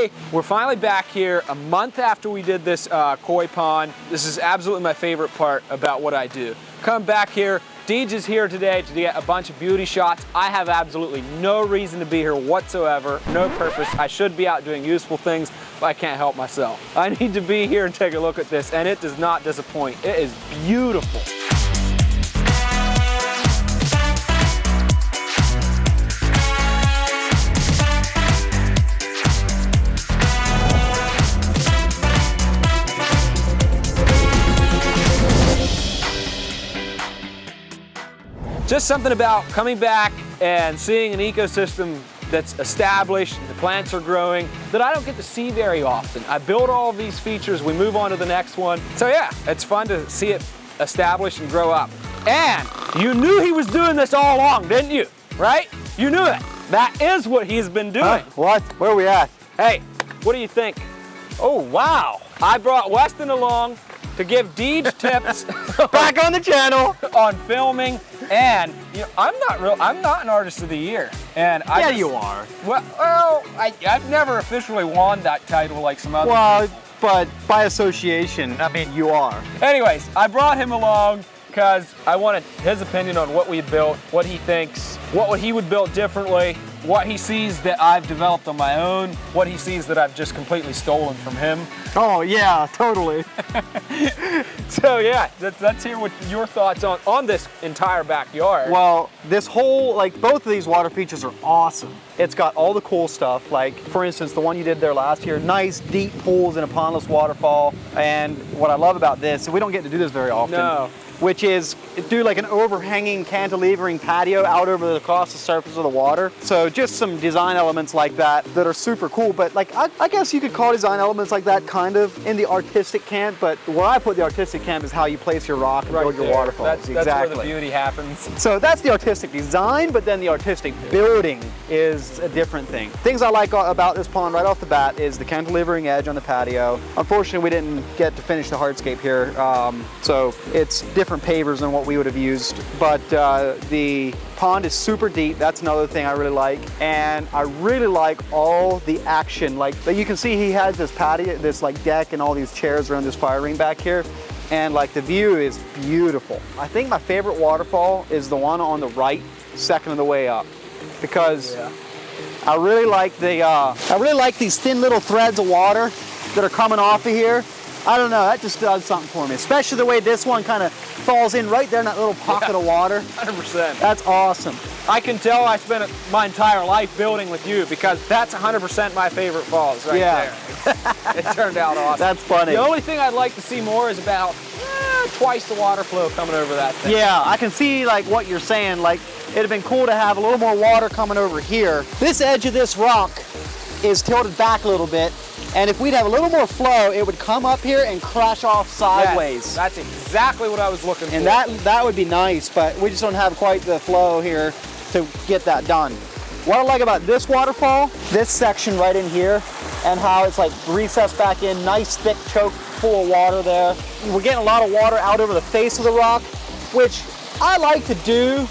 today, we're finally back here a month after we did this koi pond. This is absolutely my favorite part about what I do. Come back here. Deej is here today to get a bunch of beauty shots. I have absolutely no reason to be here whatsoever, no purpose. I should be out doing useful things, but I can't help myself. I need to be here and take a look at this, and it does not disappoint. It is beautiful. Just something about coming back and seeing an ecosystem that's established, the plants are growing, that I don't get to see very often. I build all of these features, we move on to the next one. So yeah, it's fun to see it establish and grow up. And you knew he was doing this all along, didn't you? Right? You knew it. That is what he's been doing. What? Where are we at? Hey, what do you think? Oh, wow. I brought Weston along to give Deej tips Back on the channel on filming. And you know, I'm not an artist of the year. And yeah, you are. Well, I've never officially won that title like some other people. But by association, I mean, you are. Anyways, I brought him along because I wanted his opinion on what we built, what he thinks, what he would build differently, what he sees that I've developed on my own, what he sees that I've just completely stolen from him. Oh yeah, totally. So yeah, let's hear what your thoughts on this entire backyard. Well, this whole, like, both of these water features are awesome. It's got all the cool stuff, like for instance, the one you did there last year, nice deep pools in a pondless waterfall. And what I love about this, and we don't get to do this very often, which is do like an overhanging cantilevering patio out across the surface of the water. So just some design elements like that are super cool. But like, I guess you could call design elements like that kind of in the artistic camp, but where I put the artistic camp is how you place your rock and build your waterfalls. That's where the beauty happens. So that's the artistic design, but then the artistic building is a different thing. Things I like about this pond right off the bat is the cantilevering edge on the patio. Unfortunately, we didn't get to finish the hardscape here, so it's different pavers than what we would have used, but the pond is super deep. That's another thing I really like, and I really like all the action. Like you can see, he has this patio, this like deck, and all these chairs around this fire ring back here, and like the view is beautiful. I think my favorite waterfall is the one on the right, second of the way up, because I really like these thin little threads of water that are coming off of here. I don't know, that just does something for me, especially the way this one kind of falls in right there in that little pocket of water. 100%. That's awesome. I can tell I spent my entire life building with you, because that's 100% my favorite falls right there. It turned out awesome. That's funny. The only thing I'd like to see more is about twice the water flow coming over that thing. Yeah, I can see like what you're saying. Like, it'd have been cool to have a little more water coming over here. This edge of this rock is tilted back a little bit, and if we'd have a little more flow, it would come up here and crash off sideways. Yes, that's exactly what I was looking for. And that would be nice, but we just don't have quite the flow here to get that done. What I like about this waterfall, this section right in here, and how it's like recessed back in, nice thick choke full of water there. We're getting a lot of water out over the face of the rock, which I like to do,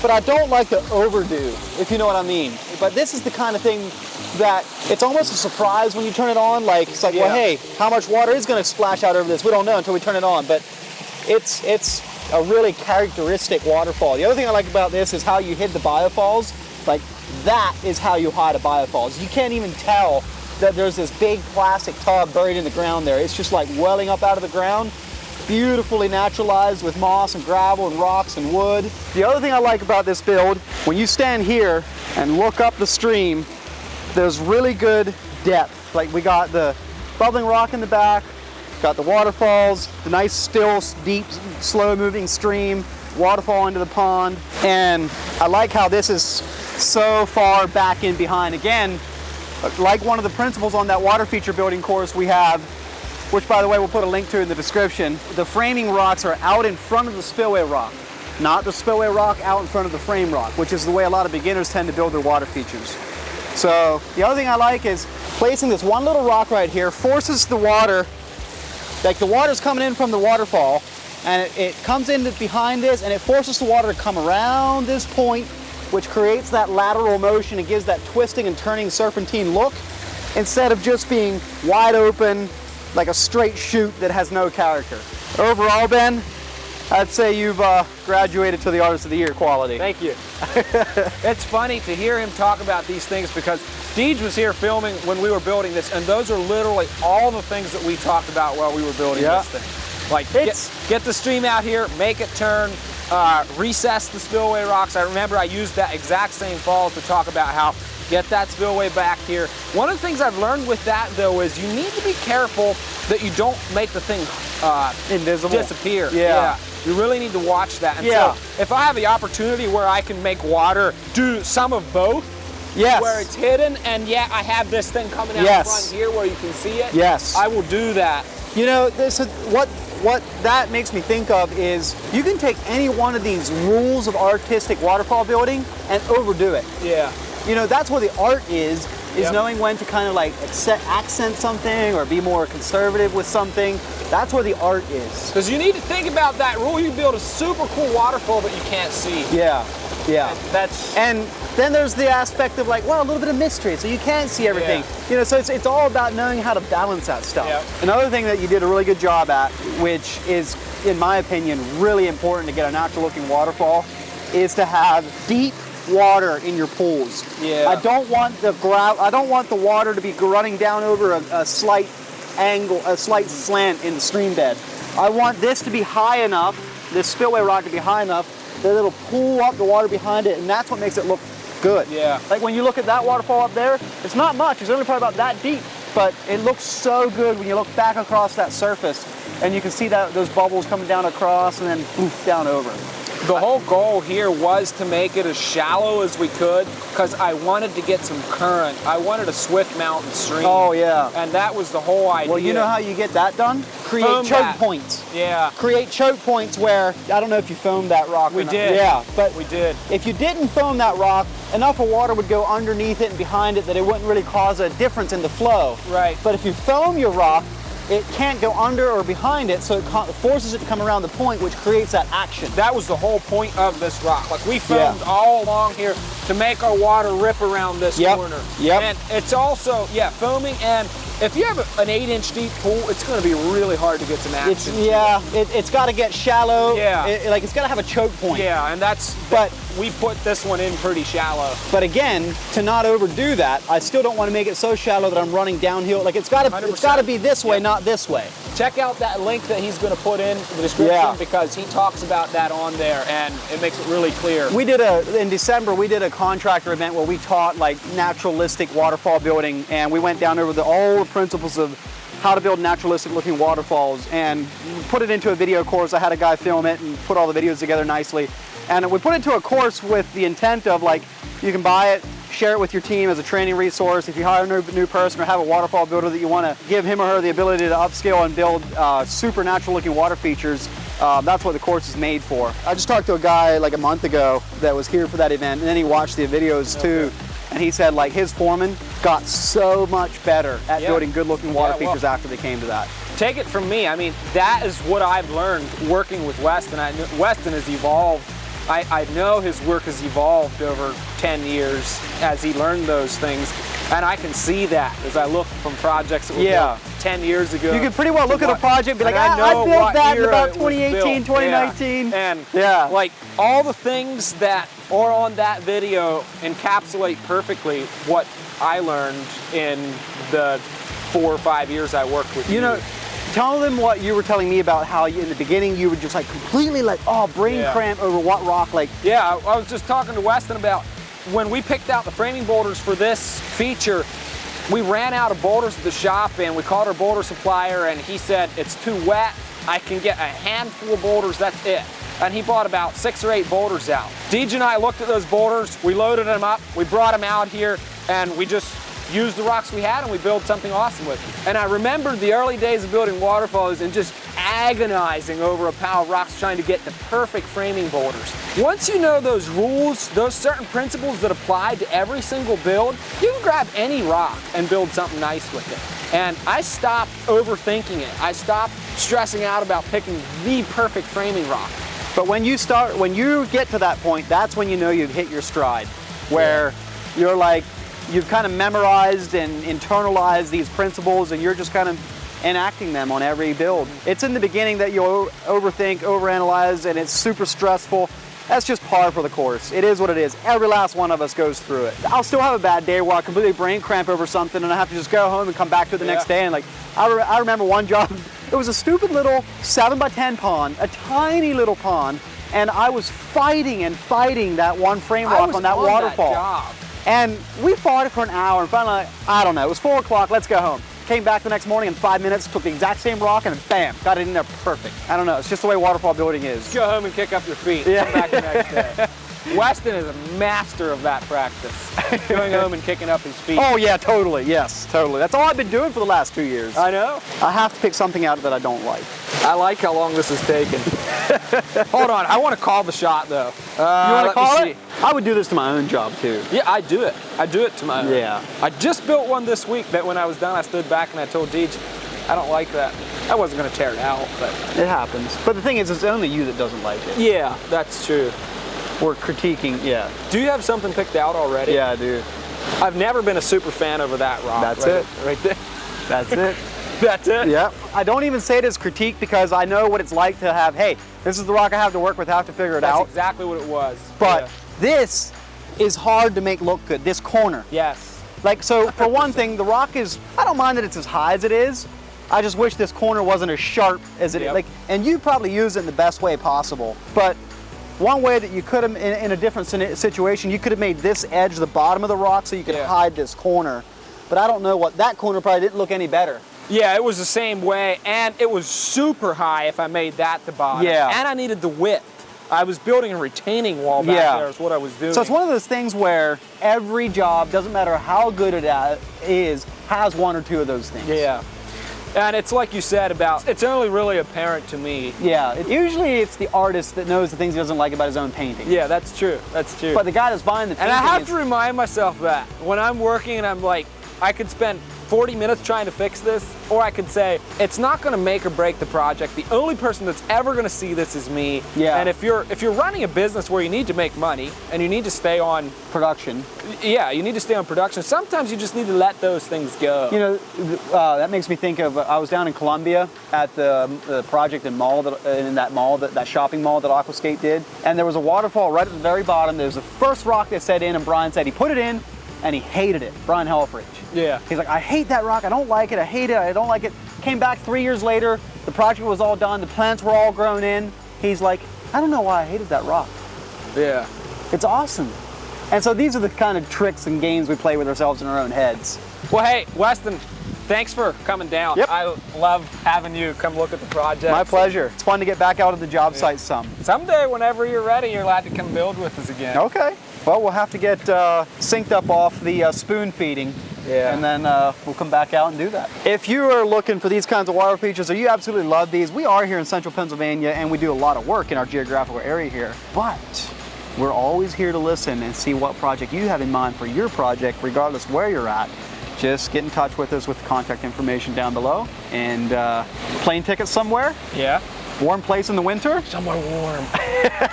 but I don't like to overdo, if you know what I mean. But this is the kind of thing that it's almost a surprise when you turn it on. Like, it's like, well, hey, how much water is going to splash out over this? We don't know until we turn it on, but it's a really characteristic waterfall. The other thing I like about this is how you hid the biofalls. Like, that is how you hide a biofalls. You can't even tell that there's this big plastic tub buried in the ground there. It's just like welling up out of the ground, beautifully naturalized with moss and gravel and rocks and wood. The other thing I like about this build, when you stand here and look up the stream, there's really good depth. Like, we got the bubbling rock in the back, got the waterfalls, the nice still, deep, slow moving stream, waterfall into the pond. And I like how this is so far back in behind. Again, like one of the principles on that water feature building course we have, which by the way we'll put a link to in the description, the framing rocks are out in front of the spillway rock, not the spillway rock out in front of the frame rock, which is the way a lot of beginners tend to build their water features. So the other thing I like is placing this one little rock right here forces the water, like the water's coming in from the waterfall, and it comes in behind this, and it forces the water to come around this point, which creates that lateral motion and gives that twisting and turning serpentine look. instead of just being wide open, like a straight chute that has no character. Overall, Ben, I'd say you've graduated to the Artist of the Year quality. Thank you. It's funny to hear him talk about these things because Deej was here filming when we were building this, and those are literally all the things that we talked about while we were building this thing. Like, get the stream out here, make it turn, recess the spillway rocks. I remember I used that exact same fall to talk about how get that spillway back here. One of the things I've learned with that, though, is you need to be careful that you don't make the thing invisible, disappear. Yeah. You really need to watch that. And so if I have the opportunity where I can make water do some of both, where it's hidden, and yet I have this thing coming out in front here where you can see it, I will do that. You know, what that makes me think of is you can take any one of these rules of artistic waterfall building and overdo it. Yeah. You know, that's where the art is knowing when to kind of like accent something or be more conservative with something. That's where the art is. Because you need to think about that rule. You build a super cool waterfall that you can't see. Yeah. And then there's the aspect of like, well, a little bit of mystery, so you can't see everything. You know, so it's all about knowing how to balance that stuff. Another thing that you did a really good job at, which is, in my opinion, really important to get a natural looking waterfall, is to have deep water in your pools. I don't want the water to be running down over a slight angle, a slight slant in the stream bed. I want this to be high enough, this spillway rock to be high enough that it'll pull up the water behind it, and that's what makes it look good. Like when you look at that waterfall up there, it's not much, it's only probably about that deep, but it looks so good when you look back across that surface and you can see that those bubbles coming down across and then poof, down over. The whole goal here was to make it as shallow as we could because I wanted to get some current. I wanted a swift mountain stream. Oh yeah. And that was the whole idea. Well, you know how you get that done? Create choke points. Create choke points where, I don't know if you foamed that rock. We did. Yeah, but we did. If you didn't foam that rock, enough of water would go underneath it and behind it that it wouldn't really cause a difference in the flow. Right. But if you foam your rock, it can't go under or behind it, so it forces it to come around the point, which creates that action. That was the whole point of this rock. Like, we foamed all along here to make our water rip around this corner. And it's also, foaming, and if you have an 8-inch deep pool, it's going to be really hard to get some action. It's got to get shallow. Yeah. It's got to have a choke point. Yeah, and but we put this one in pretty shallow. But again, to not overdo that, I still don't want to make it so shallow that I'm running downhill. Like, it's got to be this way, not this way. Check out that link that he's going to put in the description because he talks about that on there, and it makes it really clear. In December, we did a contractor event where we taught like naturalistic waterfall building, and we went down over all the principles of how to build naturalistic looking waterfalls and put it into a video course. I had a guy film it and put all the videos together nicely. And we put it into a course with the intent of like, you can buy it, share it with your team as a training resource. If you hire a new person or have a waterfall builder that you want to give him or her the ability to upscale and build super natural looking water features, that's what the course is made for. I just talked to a guy like a month ago that was here for that event, and then he watched the videos too, and he said like his foreman got so much better at building good looking water features after they came to that. Take it from me, I mean, that is what I've learned working with Weston. Weston has evolved. I know his work has evolved over 10 years as he learned those things, and I can see that as I look from projects that were built 10 years ago. You can pretty well look at a project and be like, I built that in about 2018, 2019. And like all the things that are on that video encapsulate perfectly what I learned in the 4 or 5 years I worked with you. You know, tell them what you were telling me about how in the beginning you were just like completely like, brain cramp over what rock, like. Yeah, I was just talking to Weston about when we picked out the framing boulders for this feature, we ran out of boulders at the shop and we called our boulder supplier and he said, it's too wet, I can get a handful of boulders, that's it. And he bought about 6 or 8 boulders out. Deej and I looked at those boulders, we loaded them up, we brought them out here, and we just used the rocks we had and we built something awesome with it. And I remembered the early days of building waterfalls and just agonizing over a pile of rocks trying to get the perfect framing boulders. Once you know those rules, those certain principles that apply to every single build, you can grab any rock and build something nice with it. And I stopped overthinking it. I stopped stressing out about picking the perfect framing rock. But when you get to that point, that's when you know you've hit your stride, where you're like, you've kind of memorized and internalized these principles, and you're just kind of enacting them on every build. It's in the beginning that you'll overthink, overanalyze, and it's super stressful. That's just par for the course. It is what it is. Every last one of us goes through it. I'll still have a bad day where I completely brain cramp over something and I have to just go home and come back to it the next day. And like, I remember one job, it was a stupid little 7x10 pond, a tiny little pond, and I was fighting that one frame rock on that waterfall. And we fought it for an hour, and finally, I don't know, it was 4 o'clock, let's go home. Came back the next morning in 5 minutes, took the exact same rock, and bam, got it in there perfect. I don't know, it's just the way waterfall building is. Go home and kick up your feet, come back the next day. Weston is a master of that practice. Going home and kicking up his feet. Oh yeah, totally, yes, totally. That's all I've been doing for the last 2 years. I know. I have to pick something out that I don't like. I like how long this is taking. Hold on, I want to call the shot though. You want to call it? I would do this to my own job too. Yeah, I do it. I do it to my own. Yeah. I just built one this week that when I was done, I stood back and I told Deej, I don't like that. I wasn't going to tear it out, but. It happens. But the thing is, it's only you that doesn't like it. Yeah, that's true. We're critiquing, yeah. Do you have something picked out already? Yeah, I do. I've never been a super fan over that rock. That's it. Right there. That's it. That's it? Yeah. I don't even say it as critique because I know what it's like to have, hey, this is the rock I have to work with, I have to figure it out. That's exactly what it was. But this is hard to make look good, this corner. Yes. Like, so for one thing, the rock is, I don't mind that it's as high as it is. I just wish this corner wasn't as sharp as it is. Like, and you probably use it in the best way possible. But one way that you could have, in a different situation, you could have made this edge the bottom of the rock so you could hide this corner. But I don't know what, that corner probably didn't look any better. Yeah, it was the same way, and it was super high if I made that the bottom. Yeah. And I needed the width. I was building a retaining wall back there is what I was doing. So it's one of those things where every job, doesn't matter how good it is, has one or two of those things. Yeah. And it's like you said about, it's only really apparent to me. Yeah, usually it's the artist that knows the things he doesn't like about his own painting. Yeah, that's true, that's true. But the guy that's buying the painting And I have to remind myself that when I'm working and I'm like, I could spend 40 minutes trying to fix this, or I could say, it's not gonna make or break the project. The only person that's ever gonna see this is me. Yeah. And if you're running a business where you need to make money and you need to stay on production. Yeah, you need to stay on production. Sometimes you just need to let those things go. You know, that makes me think of, I was down in Columbia at the project in that shopping mall that Aquascape did. And there was a waterfall right at the very bottom. There was the first rock they set in, and Brian said he put it in and he hated it, Brian Helfrich. Yeah. He's like, I hate that rock, I don't like it, I hate it, I don't like it. Came back 3 years later, the project was all done, the plants were all grown in. He's like, I don't know why I hated that rock. Yeah. It's awesome. And so these are the kind of tricks and games we play with ourselves in our own heads. Well, hey, Weston, thanks for coming down. Yep. I love having you come look at the project. My pleasure. It's fun to get back out of the job site some. Someday, whenever you're ready, you're allowed to come build with us again. Okay. Well, we'll have to get synced up off the spoon feeding. Yeah. And then we'll come back out and do that. If you are looking for these kinds of water features, or you absolutely love these, we are here in central Pennsylvania and we do a lot of work in our geographical area here. But we're always here to listen and see what project you have in mind for your project, regardless where you're at. Just get in touch with us with the contact information down below. And plane tickets somewhere? Yeah. Warm place in the winter? Somewhere warm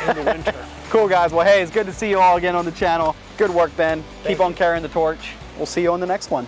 in the winter. Cool, guys. Well, hey, it's good to see you all again on the channel. Good work, Ben. Keep on carrying the torch. We'll see you on the next one.